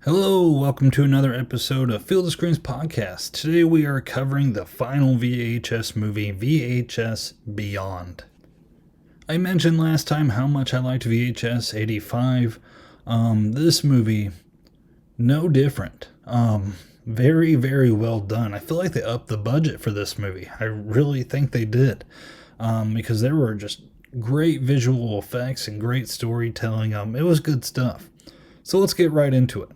Hello, welcome to another episode of Field of Screens podcast. Today we are covering the final VHS movie, VHS Beyond. I mentioned last time how much I liked VHS 85. This movie, no different. Very, very well done. I feel like they upped the budget for this movie. I really think they did. Because there were just great visual effects and great storytelling. It was good stuff. So let's get right into it.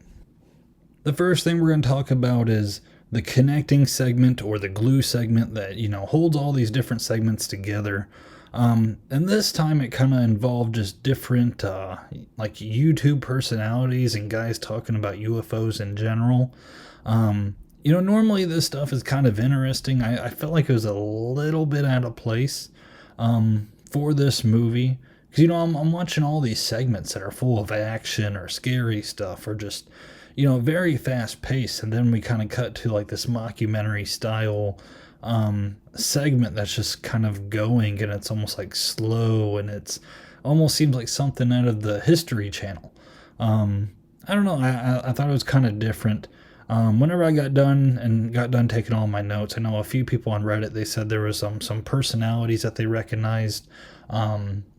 The first thing we're going to talk about is the connecting segment or the glue segment that, holds all these different segments together. And this time it kind of involved just different, like YouTube personalities and guys talking about UFOs in general. Normally this stuff is kind of interesting. I felt like it was a little bit out of place, for this movie. Because, I'm watching all these segments that are full of action or scary stuff or just, very fast paced. And then we kind of cut to like this mockumentary style segment that's just kind of going, and it's almost like slow, and it's almost seems like something out of the History Channel. I don't know. I thought it was kind of different. Whenever I got done taking all my notes, I know a few people on Reddit, they said there was some personalities that they recognized,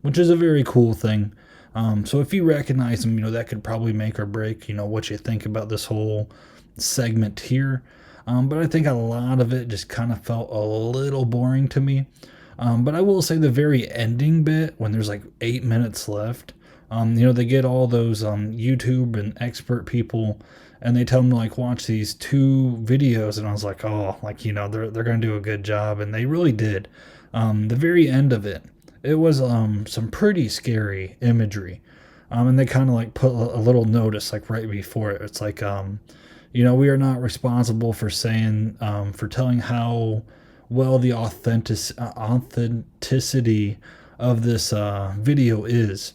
which is a very cool thing. So if you recognize them, that could probably make or break, what you think about this whole segment here. But I think a lot of it just kind of felt a little boring to me. But I will say the very ending bit, when there's like 8 minutes left, they get all those YouTube and expert people, and they tell them to like watch these 2 videos, and I was like, oh, like, they're going to do a good job, and they really did. The very end of it, it was some pretty scary imagery. And they kind of like put a little notice like right before it. It's like, we are not responsible for saying, for telling how well the authenticity of this video is.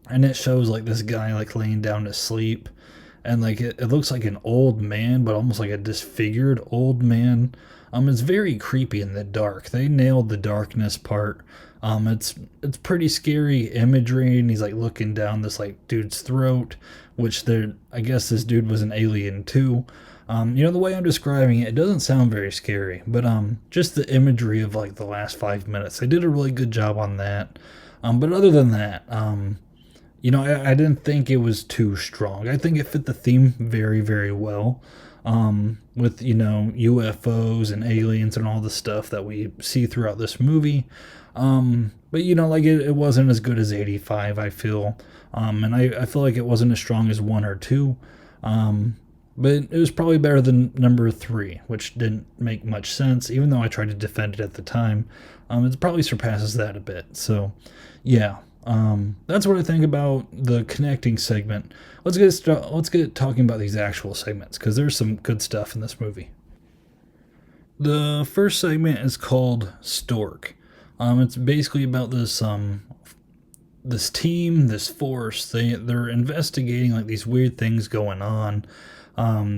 And it shows like this guy like laying down to sleep. And like it looks like an old man, but almost like a disfigured old man. It's very creepy in the dark. They nailed the darkness part. It's pretty scary imagery, and he's like looking down this like dude's throat, which I guess this dude was an alien too. The way I'm describing it, it doesn't sound very scary, but just the imagery of like the last 5 minutes, they did a really good job on that. But other than that, I didn't think it was too strong. I think it fit the theme very, very well. With, UFOs and aliens and all the stuff that we see throughout this movie. But, it wasn't as good as 85, I feel. And I feel like it wasn't as strong as 1 or 2. But it was probably better than number 3, which didn't make much sense, even though I tried to defend it at the time. It probably surpasses that a bit. So, yeah. That's what I think about the connecting segment. Let's get talking about these actual segments, because there's some good stuff in this movie. The first segment is called Stork. It's basically about this team, this force. They're investigating like these weird things going on.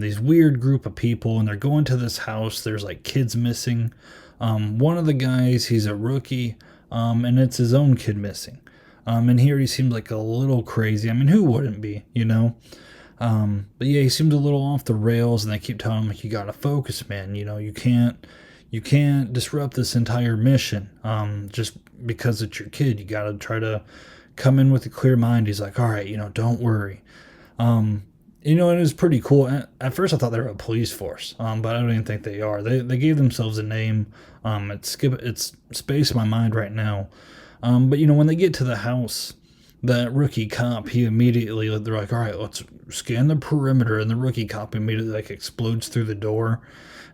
These weird group of people, and they're going to this house. There's like kids missing. One of the guys, he's a rookie, and it's his own kid missing. And here he seems like a little crazy. I mean, who wouldn't be, But yeah, he seems a little off the rails, and they keep telling him, like, you gotta focus, man. You can't disrupt this entire mission, just because it's your kid. You gotta try to come in with a clear mind. He's like, all right, don't worry. And it was pretty cool. At first I thought they were a police force, but I don't even think they are. They gave themselves a name. It's spaced my mind right now. But when they get to the house, that rookie cop, they're like, all right, let's scan the perimeter, and the rookie cop immediately like explodes through the door,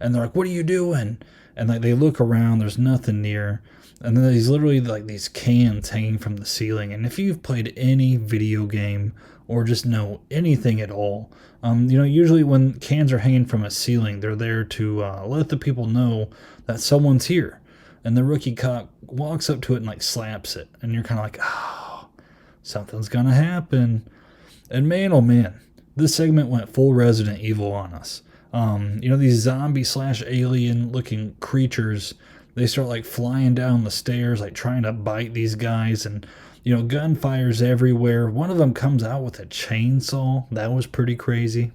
and they're like, what are you doing? And like they look around, there's nothing near, and then there's literally like these cans hanging from the ceiling. And if you've played any video game or just know anything at all, usually when cans are hanging from a ceiling, they're there to let the people know that someone's here. And the rookie cop walks up to it and like slaps it. And you're kind of like, oh, something's going to happen. And man, oh man, this segment went full Resident Evil on us. These zombie / alien looking creatures, they start like flying down the stairs, like trying to bite these guys. And, gunfire's everywhere. One of them comes out with a chainsaw. That was pretty crazy.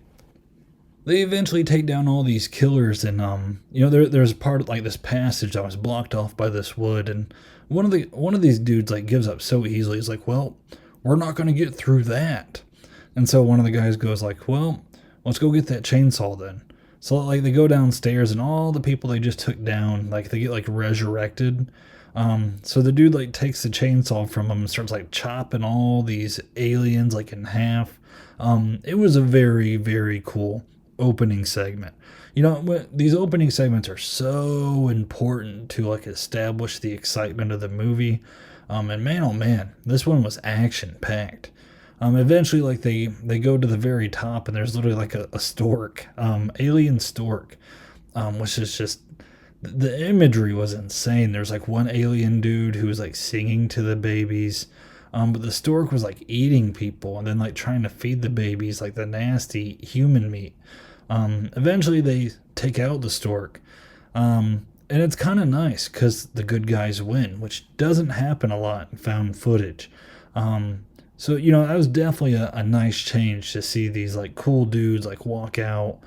they eventually take down all these killers, and there's part of like this passage that was blocked off by this wood, and one of these dudes like gives up so easily. He's like, well, we're not going to get through that. And so one of the guys goes like, well, let's go get that chainsaw then. So like they go downstairs, and all the people they just took down, like they get like resurrected. So the dude like takes the chainsaw from him and starts like chopping all these aliens like in half. It was a very, very cool opening segment. These opening segments are so important to like establish the excitement of the movie. And man, oh man, this one was action packed. Eventually, like they go to the very top, and there's literally like a stork, alien stork, which is just, the imagery was insane. There's like one alien dude who was like singing to the babies, but the stork was like eating people and then like trying to feed the babies like the nasty human meat. Eventually, they take out the stork, and it's kind of nice because the good guys win, which doesn't happen a lot in found footage. So, that was definitely a nice change to see these like cool dudes like walk out.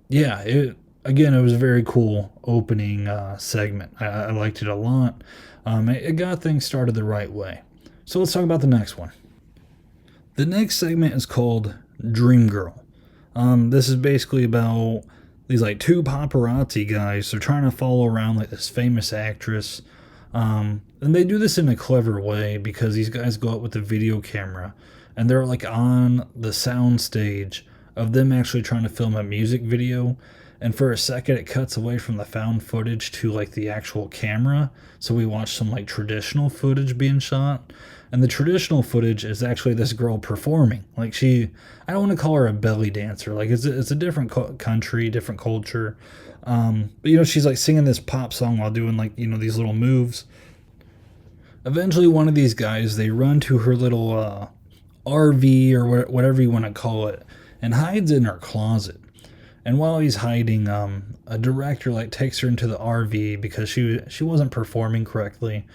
It was a very cool opening segment. I liked it a lot. It got things started the right way. So let's talk about the next one. The next segment is called Dream Girl. This is basically about these like two paparazzi guys. They're trying to follow around like this famous actress. And they do this in a clever way because these guys go out with a video camera and they're like on the sound stage of them actually trying to film a music video. And for a second, it cuts away from the found footage to like the actual camera. So we watch some like traditional footage being shot. And the traditional footage is actually this girl performing. Like I don't want to call her a belly dancer. Like it's a different country, different culture. But she's like singing this pop song while doing like, these little moves. Eventually one of these guys, they run to her little RV or whatever you want to call it, and hides in her closet. And while he's hiding, a director like takes her into the RV because she wasn't performing correctly.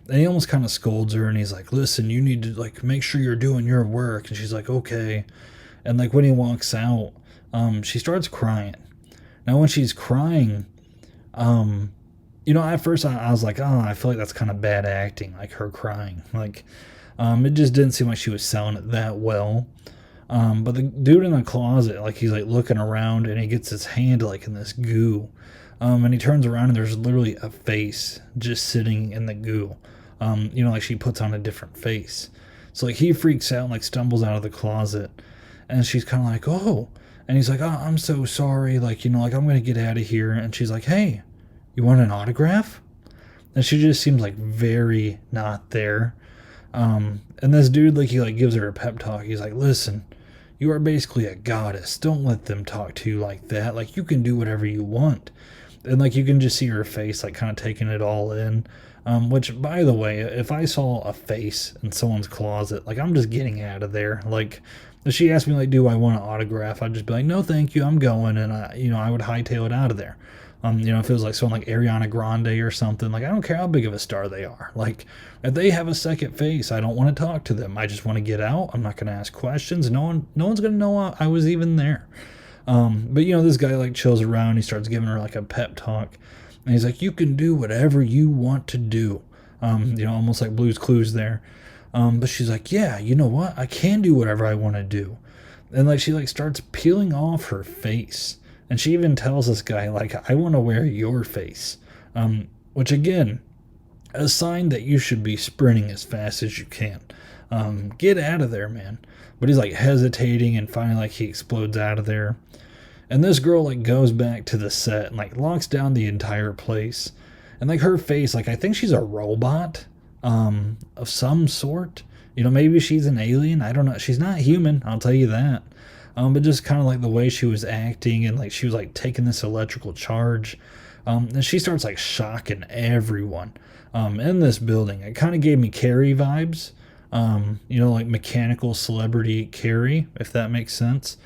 And he almost kind of scolds her, and he's like, listen, you need to like make sure you're doing your work. And she's like, okay. And like when he walks out, she starts crying. Now when she's crying, at first I was like, oh, I feel like that's kind of bad acting, like her crying. Like, it just didn't seem like she was selling it that well. But the dude in the closet, like he's like looking around, and he gets his hand like in this goo. And he turns around, and there's literally a face just sitting in the goo. Like she puts on a different face. So like he freaks out and like stumbles out of the closet, and she's kind of like, oh. And he's like, oh, I'm so sorry. Like, like I'm going to get out of here. And she's like, hey, you want an autograph? And she just seems like very not there. And this dude, like, he like gives her a pep talk. He's like, listen, you are basically a goddess. Don't let them talk to you like that. Like, you can do whatever you want. And like, you can just see her face, like kind of taking it all in. Which, by the way, if I saw a face in someone's closet, like, I'm just getting out of there. Like, if she asked me, like, do I want an autograph? I'd just be like, no, thank you, I'm going. And, I would hightail it out of there. If it was like someone like Ariana Grande or something, like, I don't care how big of a star they are. Like, if they have a second face, I don't want to talk to them. I just want to get out. I'm not going to ask questions. No one's going to know I was even there. But this guy, like, chills around. He starts giving her, like, a pep talk. And he's like, you can do whatever you want to do. Almost like Blue's Clues there. But she's like, yeah, you know what? I can do whatever I want to do. And like she like starts peeling off her face. And she even tells this guy, like, I want to wear your face. Which again, a sign that you should be sprinting as fast as you can. Get out of there, man. But he's like hesitating, and finally like he explodes out of there. And this girl like goes back to the set and like locks down the entire place. And like her face, like I think she's a robot of some sort. Maybe she's an alien. I don't know. She's not human, I'll tell you that. But just kind of like the way she was acting, and like she was like taking this electrical charge. And she starts like shocking everyone in this building. It kind of gave me Carrie vibes. Like mechanical celebrity Carrie, if that makes sense.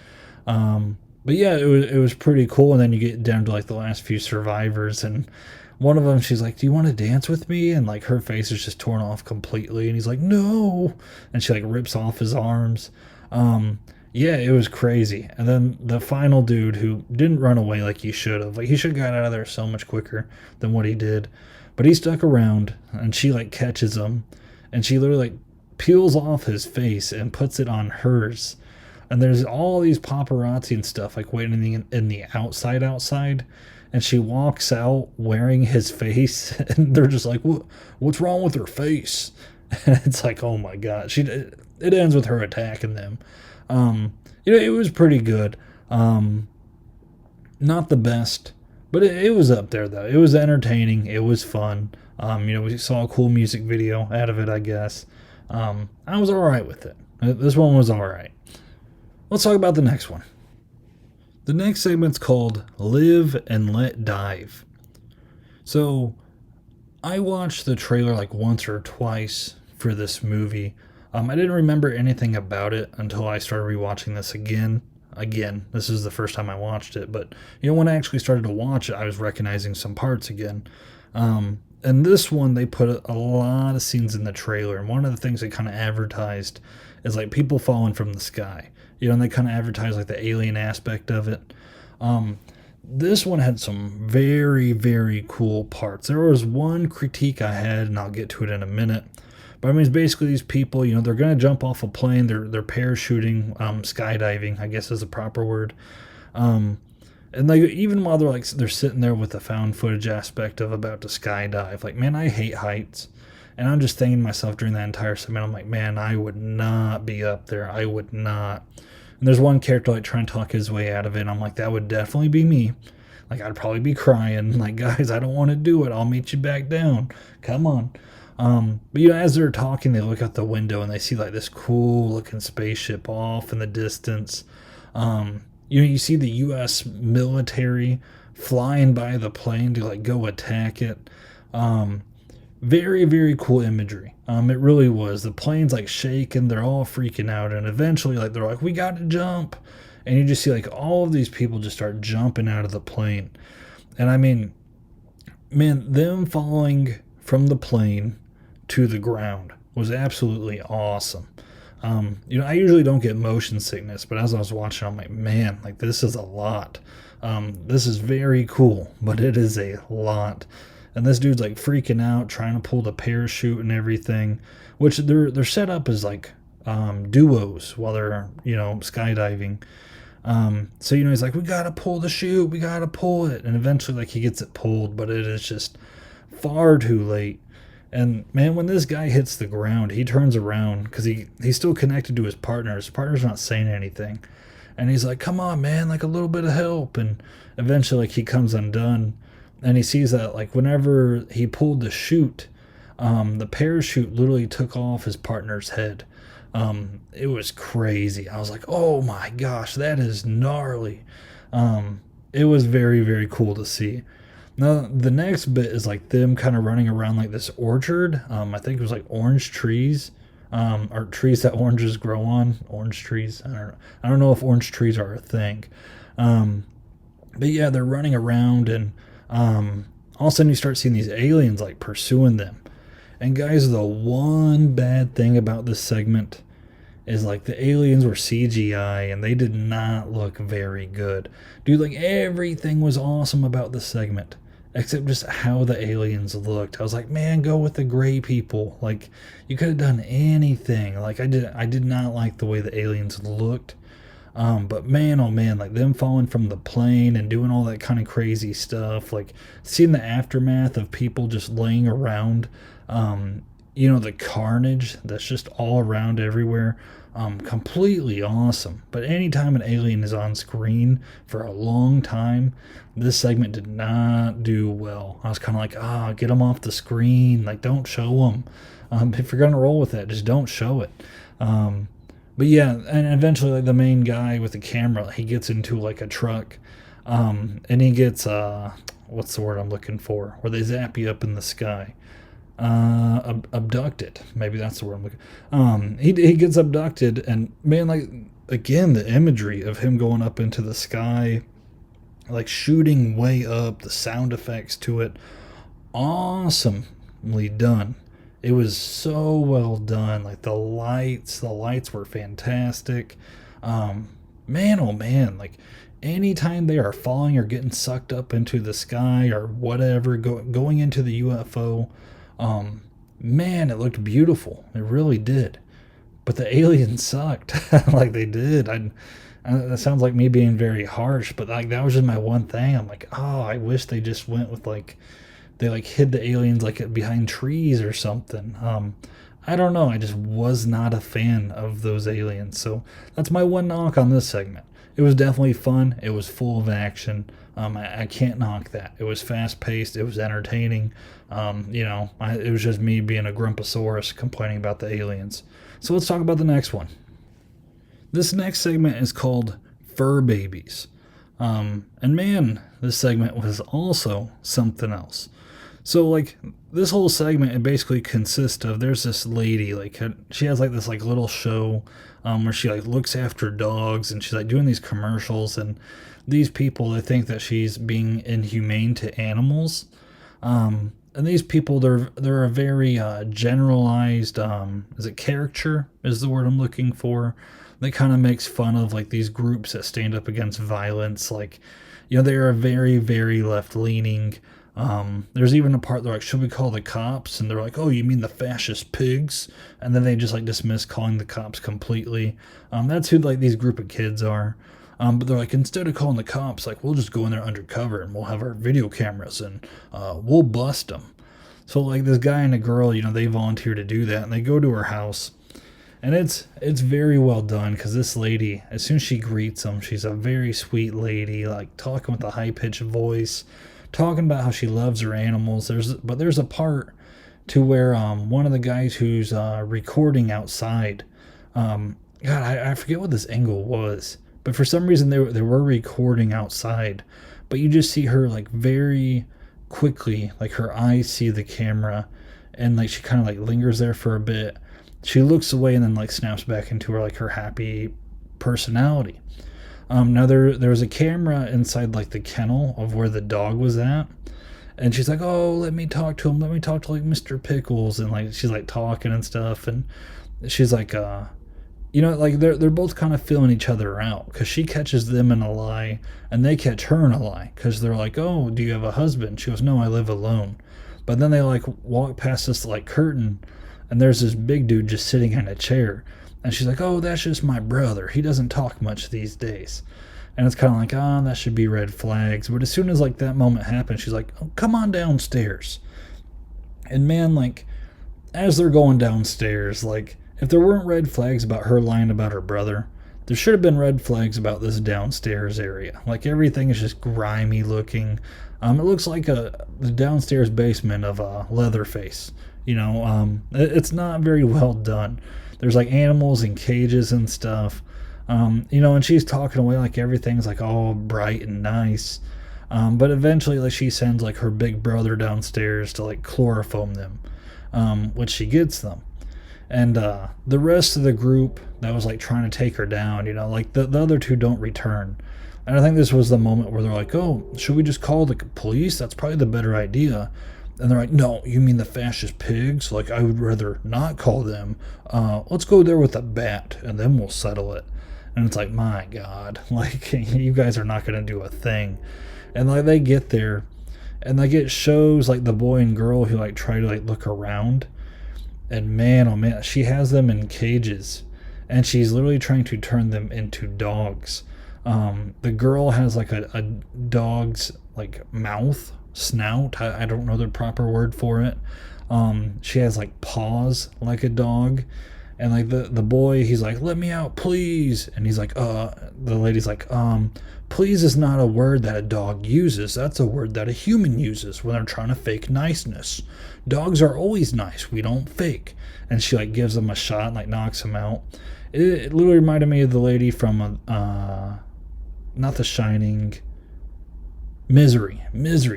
But yeah, it was pretty cool. And then you get down to like the last few survivors, and one of them, she's like, do you want to dance with me? And like her face is just torn off completely, and he's like, no. And she like rips off his arms. Yeah, it was crazy. And then the final dude who didn't run away like he should have. Like he should have got out of there so much quicker than what he did. But he stuck around and she like catches him and she literally like peels off his face and puts it on hers. And there's all these paparazzi and stuff like waiting in the outside. And she walks out wearing his face and they're just like, what's wrong with her face? And it's like, oh my god. It ends with her attacking them. It was pretty good. Not the best, but it was up there though. It was entertaining. It was fun. We saw a cool music video out of it, I guess. I was all right with it. This one was all right. Let's talk about the next one. The next segment's called Live and Let Dive. So, I watched the trailer like once or twice for this movie. I didn't remember anything about it until I started rewatching this again. This is the first time I watched it, but when I actually started to watch it, I was recognizing some parts again. And this one, they put a lot of scenes in the trailer, and one of the things they kind of advertised is like people falling from the sky. And they kind of advertised like the alien aspect of it. This one had some very, very cool parts. There was one critique I had, and I'll get to it in a minute. But I mean, it's basically these people, they're going to jump off a plane. They're parachuting, skydiving, I guess is the proper word. And like even while they're sitting there with the found footage aspect of about to skydive, like, man, I hate heights. And I'm just thinking to myself during that entire segment, I'm like, man, I would not be up there. I would not. And there's one character like trying to talk his way out of it. And I'm like, that would definitely be me. Like, I'd probably be crying. Like, guys, I don't want to do it. I'll meet you back down. Come on. But as they're talking, they look out the window and they see like this cool looking spaceship off in the distance. You see the U.S. military flying by the plane to like go attack it. Very, very cool imagery. It really was. The plane's like shaking, they're all freaking out, and eventually like they're like, we gotta jump. And you just see like all of these people just start jumping out of the plane. And I mean, man, them falling from the plane to the ground was absolutely awesome. I usually don't get motion sickness, but as I was watching, I'm like, man, like this is a lot. This is very cool, but it is a lot. And this dude's like freaking out, trying to pull the parachute and everything, which they're set up as like duos while they're skydiving. So he's like, we gotta pull the chute, we gotta pull it, and eventually like he gets it pulled, but it is just far too late. And man, when this guy hits the ground, he turns around because he's still connected to his partner. His partner's not saying anything, and he's like, come on, man, like a little bit of help. And eventually like he comes undone. And he sees that like whenever he pulled the chute, the parachute literally took off his partner's head. It was crazy. I was like, oh my gosh, that is gnarly. It was very, very cool to see. Now, the next bit is like them kind of running around like this orchard. I think it was like orange trees, or trees that oranges grow on. Orange trees. I don't know if orange trees are a thing. But yeah, they're running around and all of a sudden you start seeing these aliens like pursuing them. And guys, the one bad thing about this segment is like the aliens were CGI and they did not look very good. Dude, like everything was awesome about this segment except just how the aliens looked. I was like, man, go with the gray people. Like you could have done anything. Like I did not like the way the aliens looked. But man, oh man, like them falling from the plane and doing all that kind of crazy stuff, like seeing the aftermath of people just laying around, the carnage that's just all around everywhere, completely awesome. But anytime an alien is on screen for a long time, this segment did not do well. I was kind of like, get them off the screen, like don't show them. If you're gonna roll with that, just don't show it. But yeah, and eventually like the main guy with the camera, he gets into like a truck, and he gets what's the word I'm looking for? Where they zap you up in the sky. Abducted. Maybe that's the word I'm looking. He gets abducted, and man, like again, the imagery of him going up into the sky, like shooting way up, the sound effects to it, awesomely done. It was so well done. Like the lights were fantastic. Man, oh man, like anytime they are falling or getting sucked up into the sky or whatever, going into the UFO, man, it looked beautiful. It really did. But the aliens sucked. Like they did. That sounds like me being very harsh, but like that was just my one thing. I'm like, oh, I wish they just went with like they like hid the aliens like behind trees or something. I don't know. I just was not a fan of those aliens. So that's my one knock on this segment. It was definitely fun. It was full of action. I can't knock that. It was fast paced. It was entertaining. It was just me being a grumposaurus complaining about the aliens. So let's talk about the next one. This next segment is called Fur Babies. And man, this segment was also something else. So like this whole segment, it basically consists of there's this lady like she has like this like little show where she like looks after dogs and she's like doing these commercials, and these people, they think that she's being inhumane to animals. And these people, they're a very generalized is it caricature is the word I'm looking for. That kind of makes fun of like these groups that stand up against violence. Like, they are very, very left leaning. There's even a part they're like, should we call the cops? And they're like, oh, you mean the fascist pigs? And then they just like dismiss calling the cops completely. That's who like these group of kids are. But they're like, instead of calling the cops, like we'll just go in there undercover and we'll have our video cameras and we'll bust them. So like this guy and a girl, they volunteer to do that, and they go to her house. And it's very well done, because this lady, as soon as she greets them, she's a very sweet lady, like talking with a high-pitched voice, talking about how she loves her animals. There's a part to where one of the guys who's recording outside, I forget what this angle was, but for some reason they were recording outside, but you just see her like very quickly, like her eyes see the camera, and like she kind of like lingers there for a bit. She looks away and then like snaps back into her like happy personality. Now there was a camera inside like the kennel of where the dog was at, and she's like, oh, let me talk to him. Let me talk to like Mr. Pickles, and like she's like talking and stuff, and she's like, like they're both kind of feeling each other out, because she catches them in a lie and they catch her in a lie, because they're like, oh, do you have a husband? She goes, no, I live alone. But then they like walk past this like curtain, and there's this big dude just sitting in a chair. And she's like, oh, that's just my brother. He doesn't talk much these days. And it's kind of like, that should be red flags. But as soon as like that moment happens, she's like, oh, come on downstairs. And man, like, as they're going downstairs, like, if there weren't red flags about her lying about her brother, there should have been red flags about this downstairs area. Like, everything is just grimy looking. It looks like the downstairs basement of Leatherface. It's not very well done. There's like animals in cages and stuff. And she's talking away like everything's like all bright and nice. But eventually like she sends like her big brother downstairs to like chloroform them, which she gets them. And the rest of the group that was like trying to take her down, like the other two don't return. And I think this was the moment where they're like, oh, should we just call the police? That's probably the better idea. And they're like, no, you mean the fascist pigs? Like, I would rather not call them. Let's go there with a bat, and then we'll settle it. And it's like, my God, like, you guys are not going to do a thing. And like they get there, and like it shows like the boy and girl who like try to like look around. And man, oh man, she has them in cages, and she's literally trying to turn them into dogs. The girl has like a dog's like mouth, snout, I don't know the proper word for it. She has like paws like a dog, and like the boy, he's like, let me out please, and he's like, the lady's like, please is not a word that a dog uses. That's a word that a human uses when they're trying to fake niceness. Dogs are always nice, we don't fake. And she like gives him a shot and like knocks him out. It literally reminded me of the lady from not The Shining, Misery,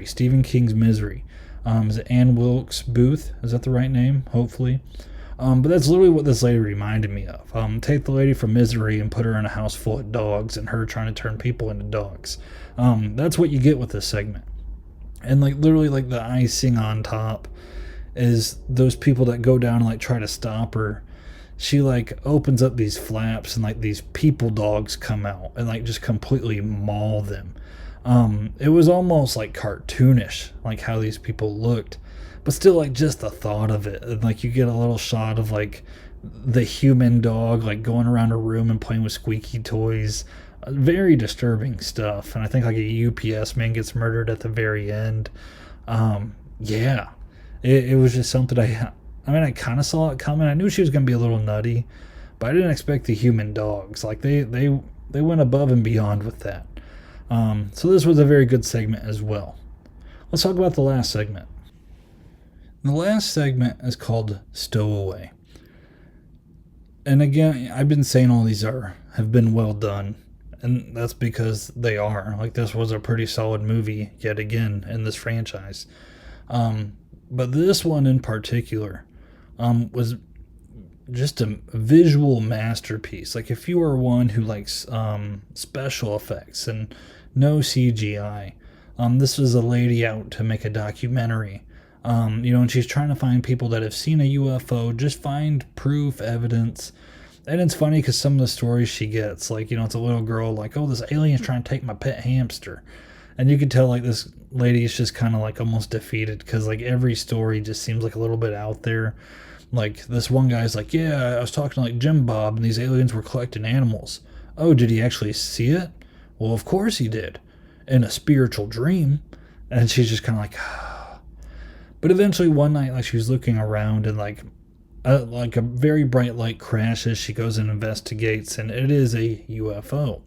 Stephen King's Misery. Is it Ann Wilkes Booth? Is that the right name? Hopefully. But that's literally what this lady reminded me of. Take the lady from Misery and put her in a house full of dogs, and her trying to turn people into dogs. That's what you get with this segment. And like literally like the icing on top is those people that go down and like try to stop her. she like opens up these flaps and like these people dogs come out and like just completely maul them. It was almost like cartoonish, like how these people looked, but still like just the thought of it. And like you get a little shot of like the human dog like going around a room and playing with squeaky toys. Very disturbing stuff. And I think like a UPS man gets murdered at the very end. Yeah, it was just something I mean, I kind of saw it coming. I knew she was going to be a little nutty, but I didn't expect the human dogs. Like they went above and beyond with that. So this was a very good segment as well. Let's talk about the last segment. The last segment is called Stowaway. And again, I've been saying all these have been well done, and that's because they are. Like, this was a pretty solid movie yet again in this franchise. But this one in particular was just a visual masterpiece. Like, if you are one who likes special effects and no CGI, this was a lady out to make a documentary. And she's trying to find people that have seen a UFO, just find proof, evidence. And it's funny because some of the stories she gets, like, it's a little girl like, oh, this alien's trying to take my pet hamster. And you can tell, like, this lady is just kind of, like, almost defeated because, like, every story just seems, like, a little bit out there. Like, this one guy's like, yeah, I was talking to, like, Jim Bob, and these aliens were collecting animals. Oh, did he actually see it? Well, of course he did. In a spiritual dream. And she's just kind of like, But eventually one night, like, she was looking around and like a very bright light crashes. She goes and investigates, and it is a UFO.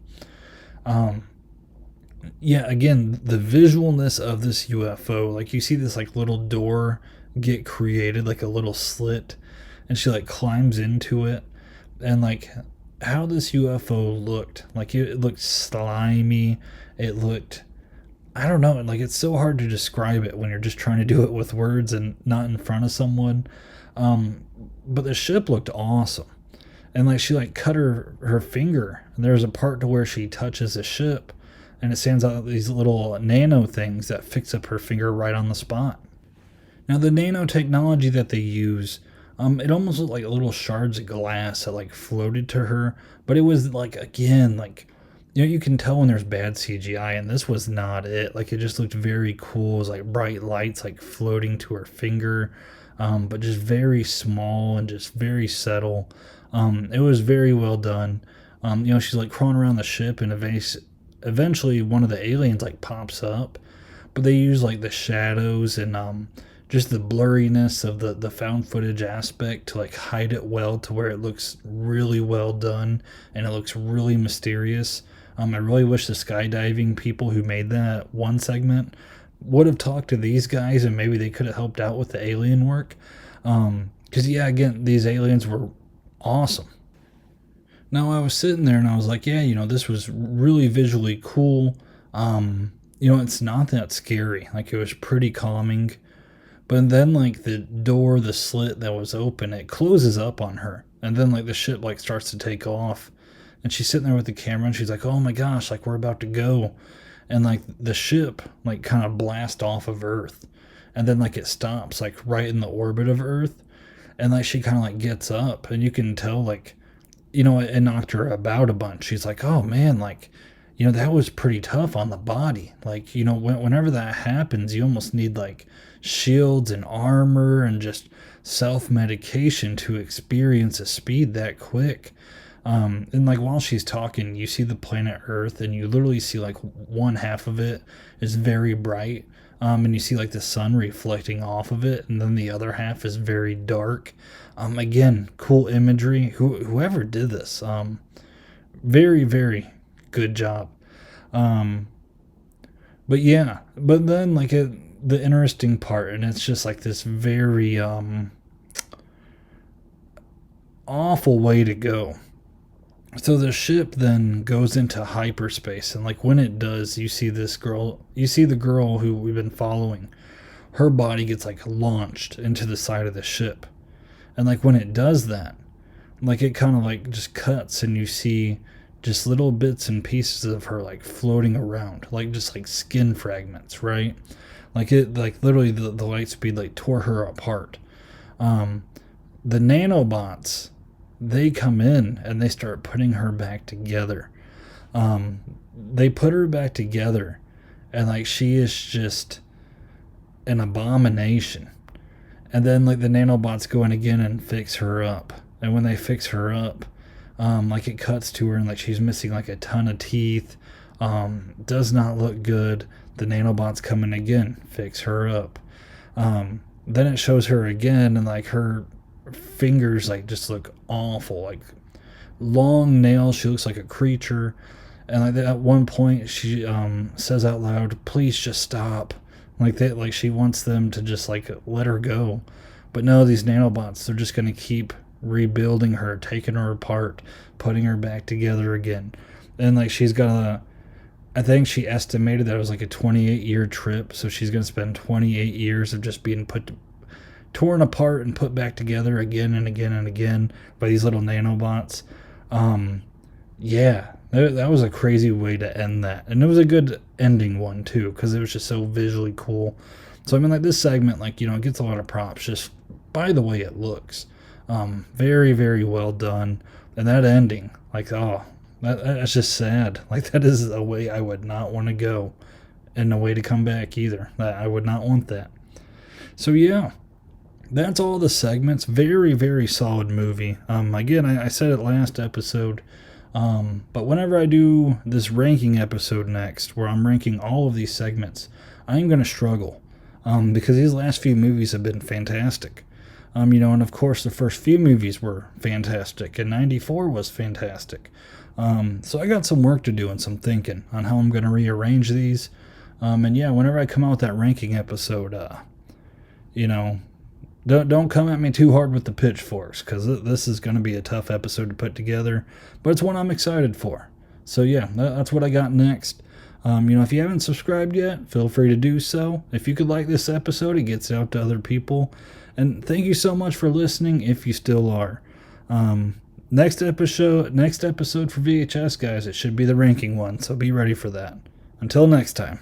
Yeah, again, the visualness of this UFO, like you see this like little door get created, like a little slit, and she like climbs into it, and like how this UFO looked, like it looked slimy, it looked, I don't know, like it's so hard to describe it when you're just trying to do it with words and not in front of someone. But the ship looked awesome. And like she like cut her finger, and there's a part to where she touches the ship and it sends out these little nano things that fix up her finger right on the spot. Now the nanotechnology that they use, it almost looked like little shards of glass that like floated to her, but it was like, again, like, you can tell when there's bad CGI, and this was not it. Like, it just looked very cool. It was like bright lights like floating to her finger, but just very small and just very subtle. It was very well done. She's like crawling around the ship, and eventually one of the aliens like pops up, but they use like the shadows and just the blurriness of the found footage aspect to like hide it well to where it looks really well done and it looks really mysterious. I really wish the skydiving people who made that one segment would have talked to these guys, and maybe they could have helped out with the alien work. Because, yeah, again, these aliens were awesome. Now, I was sitting there and I was like, yeah, this was really visually cool. It's not that scary. Like, it was pretty calming. But then, like, the door, the slit that was open, it closes up on her. And then, like, the ship, like, starts to take off. And she's sitting there with the camera, and she's like, oh my gosh, like, we're about to go. And, like, the ship, like, kind of blasts off of Earth. And then, like, it stops, like, right in the orbit of Earth. And, like, she kind of, like, gets up. And you can tell, like, it knocked her about a bunch. She's like, oh, man, like, that was pretty tough on the body. Like, whenever that happens, you almost need, like, shields and armor and just self-medication to experience a speed that quick. And like while she's talking, you see the planet Earth, and you literally see like one half of it is very bright, and you see like the sun reflecting off of it, and then the other half is very dark. Again, cool imagery. Whoever did this, very, very good job. But yeah, but then like the interesting part, and it's just like this very awful way to go. So the ship then goes into hyperspace, and like when it does, you see the girl who we've been following, her body gets like launched into the side of the ship. And like when it does that, like it kind of like just cuts, and you see just little bits and pieces of her like floating around, like just like skin fragments, right? Like it, like literally the light speed like tore her apart. The nanobots they come in and they start putting her back together. They put her back together, and like she is just an abomination. And then like the nanobots go in again and fix her up. And when they fix her up, like it cuts to her and like she's missing like a ton of teeth. Does not look good. The nanobots come in again, fix her up. Then it shows her again, and like her fingers like just look awful, like long nails. She looks like a creature. And like at one point she says out loud, "Please just stop." Like that, like she wants them to just like let her go. But no, these nanobots, they're just gonna keep rebuilding her, taking her apart, putting her back together again. And like she's gonna, I think she estimated that it was like a 28-year trip, so she's gonna spend 28 years of just being torn apart and put back together again and again and again by these little nanobots. Yeah, that was a crazy way to end that. And it was a good ending one, too, because it was just so visually cool. So, I mean, like, this segment, like, it gets a lot of props just by the way it looks. Very, very well done. And that ending, like, oh, that's just sad. Like, that is a way I would not want to go. And no way to come back either. I would not want that. So, yeah. That's all the segments. Very, very solid movie. Again, I said it last episode, but whenever I do this ranking episode next, where I'm ranking all of these segments, I am going to struggle, because these last few movies have been fantastic. And of course the first few movies were fantastic, and 94 was fantastic. So I got some work to do and some thinking on how I'm going to rearrange these. And yeah, whenever I come out with that ranking episode, Don't come at me too hard with the pitchforks, because this is going to be a tough episode to put together, but it's one I'm excited for. So yeah, that's what I got next. If you haven't subscribed yet, feel free to do so. If you could like this episode, it gets out to other people. And thank you so much for listening, if you still are. Next episode for VHS, guys, it should be the ranking one, so be ready for that. Until next time.